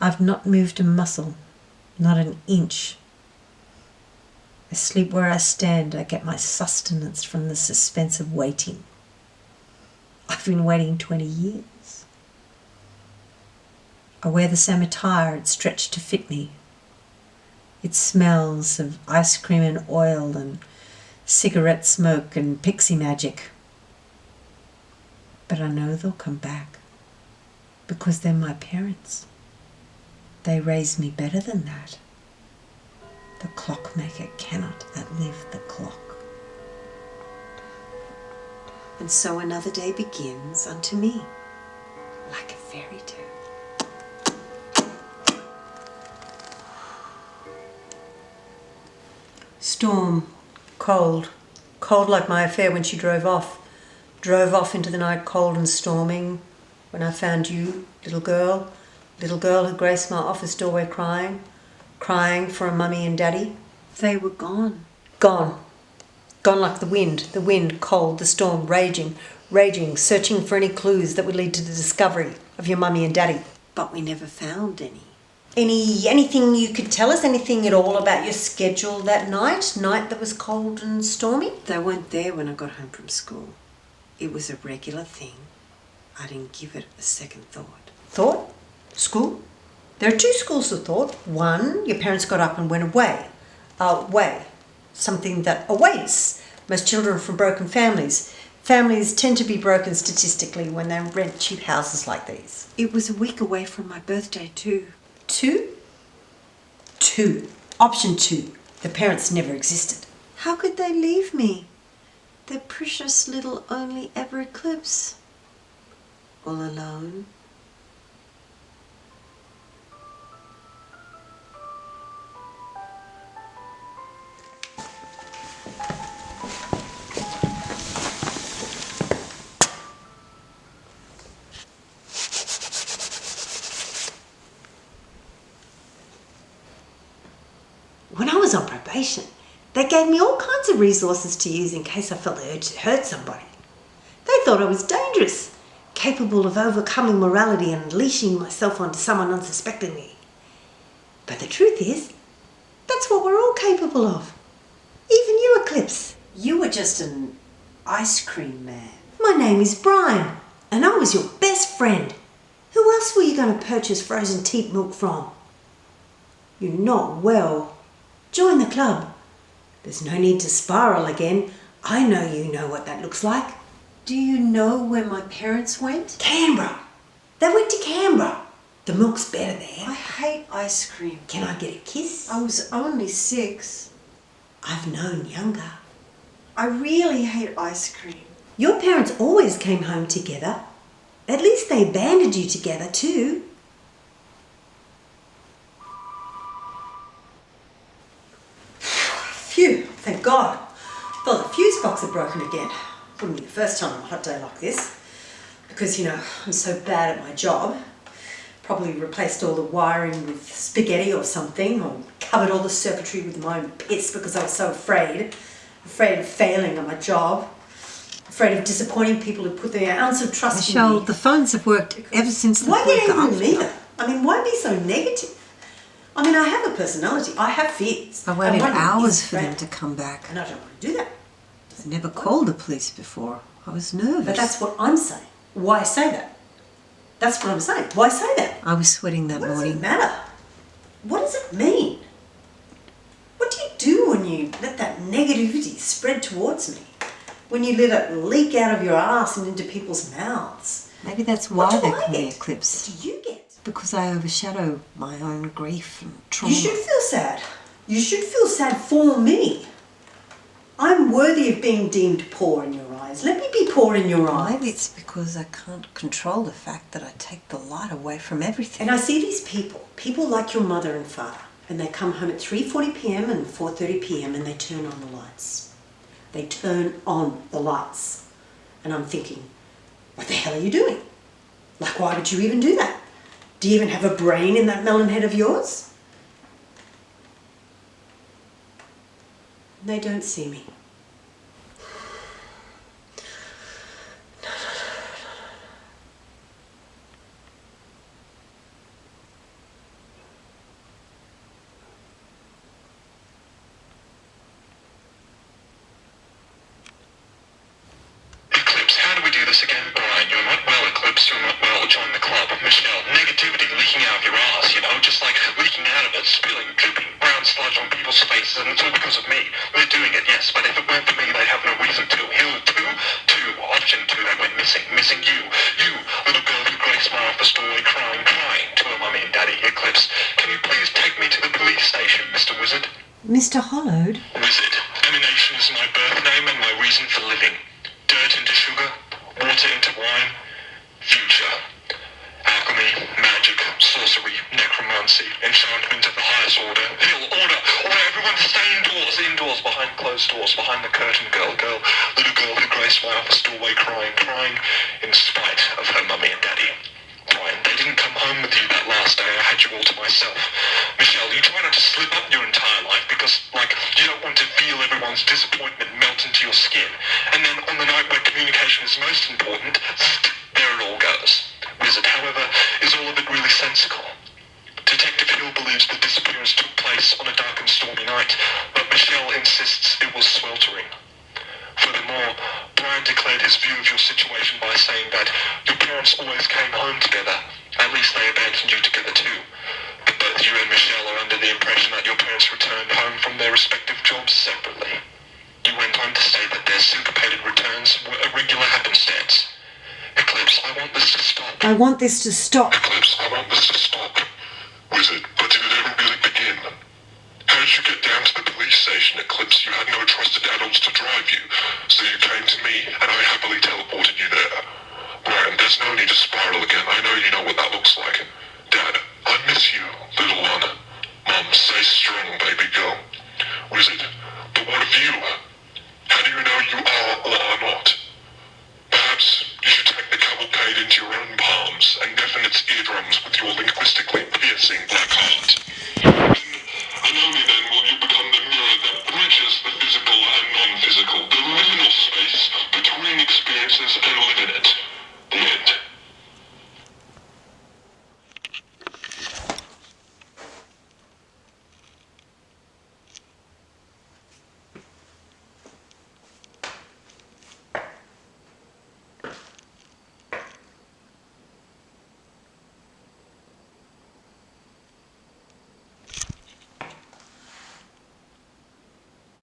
I've not moved a muscle, not an inch. I sleep where I stand. I get my sustenance from the suspense of waiting. I've been waiting 20 years. I wear the same attire. It's stretched to fit me. It smells of ice cream and oil and cigarette smoke and pixie magic. But I know they'll come back because they're my parents. They raised me better than that. The clockmaker cannot outlive the clock. And so another day begins unto me, like a fairy tale. Storm, cold like my affair when she drove off into the night, cold and storming, when I found you, little girl who graced my office doorway crying for a mummy and daddy. They were gone like the wind, cold, the storm, raging, searching for any clues that would lead to the discovery of your mummy and daddy. But we never found any. Anything you could tell us, anything at all about your schedule that night that was cold and stormy? They weren't there when I got home from school. It was a regular thing. I didn't give it a second thought. Thought? School? There are two schools of thought. One, your parents got up and went away. Something that awaits most children from broken families. Families tend to be broken statistically when they rent cheap houses like these. It was a week away from my birthday too. Two. Option 2. The parents never existed. How could they leave me? Their precious little only ever Eclipse. All alone. When I was on probation, they gave me all kinds of resources to use in case I felt the urge to hurt somebody. They thought I was dangerous, capable of overcoming morality and unleashing myself onto someone unsuspectingly. But the truth is, that's what we're all capable of. Even you, Eclipse. You were just an ice cream man. My name is Brian, and I was your best friend. Who else were you going to purchase frozen teat milk from? You're not well. Join the club. There's no need to spiral again. I know you know what that looks like. Do you know where my parents went? Canberra. They went to Canberra. The milk's better there. I hate ice cream. Can I get a kiss? I was only 6. I've known younger. I really hate ice cream. Your parents always came home together. At least they banded you together too. Phew, thank God. Thought the fuse box had broken again. Wouldn't be the first time on a hot day like this. Because, I'm so bad at my job. Probably replaced all the wiring with spaghetti or something, or covered all the circuitry with my own piss because I was so afraid of failing at my job. Afraid of disappointing people who put their ounce of trust in me. Michelle, the phones have worked ever since the Why get angry with me though? Why be so negative? I have a personality. I have fears. I waited hours for them to come back. And I don't want to do that. I've never called the police before. I was nervous. But that's what I'm saying. Why say that? That's what I'm saying. Why say that? I was sweating that morning. What does it matter? What does it mean? What do you do when you let that negativity spread towards me? When you let it leak out of your ass and into people's mouths? Maybe that's why they call me Eclipse. What do you get? Because I overshadow my own grief and trauma. You should feel sad. You should feel sad for me. I'm worthy of being deemed poor in your eyes. Let me be poor in your eyes. Maybe it's because I can't control the fact that I take the light away from everything. And I see these people like your mother and father, and they come home at 3:40 p.m. and 4:30 p.m. and they turn on the lights. They turn on the lights. And I'm thinking, what the hell are you doing? Like, why would you even do that? Do you even have a brain in that melon head of yours? They don't see me. well, join the club. Michelle, negativity leaking out of your ass, you know, just like leaking out of it, spilling, dripping brown sludge on people's faces, and it's all because of me. They're doing it, yes, but if it weren't for me, they'd have no reason to. Hill 2, option 2, they went missing. Missing you. You, little girl who graced my office doorway crying to her mummy and daddy. Eclipse, can you please take me to the police station, Mr. Wizard? Mr. Hollowed? Wizard. Emanation is my birth name and my reason for living. Dirt into sugar, water into wine, future. Alchemy, magic, sorcery, necromancy, enchantment of the highest order. Hill, order, everyone stay indoors, behind closed doors, behind the curtain, girl, little girl who graced my office doorway crying, in spite of her mummy and daddy. Brian, they didn't come home with you that last day. I had you all to myself. Michelle, you try not to slip up your entire life because, you don't want to feel everyone's disappointment melt into your skin. And then on the night where communication is most important, there it all goes. Wizard, however, is all of it really sensical? Detective Hill believes the disappearance took place on a dark and stormy night, but Michelle insists it was sweltering. Furthermore, Brian declared his view of your situation by saying that your parents always came home together. At least they abandoned you together too. But both you and Michelle are under the impression that your parents returned home from their respective jobs separately. You went on to say that their syncopated returns were a regular happenstance. Eclipse, I want this to stop. I want this to stop. Eclipse, I want this to stop. Wizard, but did it ever really begin? How did you get down to the police station, Eclipse? You had no trusted adults to drive you, so you came to me, and I happily teleported you there. Brian, there's no need to spiral again. I know you know what that looks like. Dad, I miss you, little one. Mom, stay strong, baby girl. Wizard, but what of you?